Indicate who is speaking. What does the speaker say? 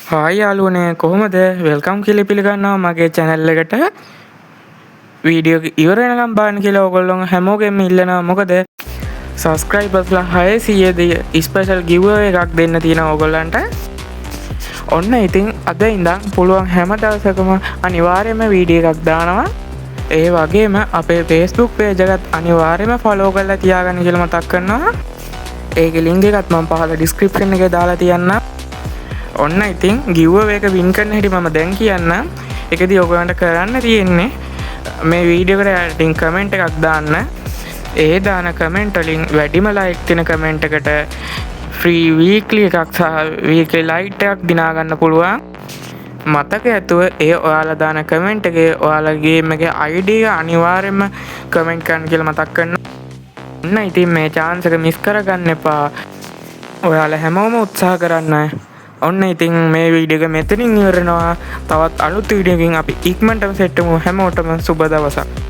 Speaker 1: Hi යාළුවනේ කොහොමද welcome කියලා පිළිගන්නවා මගේ channel එකට වීඩියෝ ඉවර වෙනකම් බලන්න කියලා ඕගොල්ලෝ හැමෝගෙම ඉල්ලනවා මොකද subscribersලා 600 ස්පෙෂල් giveaway එකක් දෙන්න තියෙනවා ඕගොල්ලන්ට ඔන්න ඉතින් අද ඉඳන් පුළුවන් හැම දවසකම අනිවාර්යයෙන්ම වීඩියෝ එකක් දානවා ඒ වගේම අපේ Facebook page එකත් අනිවාර්යයෙන්ම follow කරලා තියාගන්න කියලා මතක් කරනවා ඒකේ link එකත් මම පහළ description එකේ දාලා තියන්නම් ඔන්න ඉතින් giveaway එක win කරන්න හැටි මම දැන් කියන්න. ඒකදී ඔයගොල්ලන්ට කරන්න තියෙන්නේ මේ වීඩියෝ එකට ටින් කමෙන්ට් එකක් දාන්න. ඒ දාන කමෙන්ට් වලින් වැඩිම ලයික් දෙන කමෙන්ට් එකට free weekly එකක් සහ weekly light එකක් දිනා ගන්න පුළුවන්. මතක ඇතුව ඒ ඔයාලා දාන කමෙන්ට් එකේ ඔයාලගේ ගේම් එකේ ID එක අනිවාර්යයෙන්ම කමෙන්ට් කරන්න කියලා මතක් කරනවා. ඔන්න ඉතින් මේ chance එක මිස් කරගන්න එපා. ඔයාලා හැමෝම උත්සාහ කරන්න. ඔන්න ඉතින් මේ වීඩියෝ එක මෙතනින් ඉවර වෙනවා. තවත් අලුත් වීඩියෝ එකකින් අපි ඉක්මනටම සෙට් වෙමු. හැමෝටම සුබ දවසක්.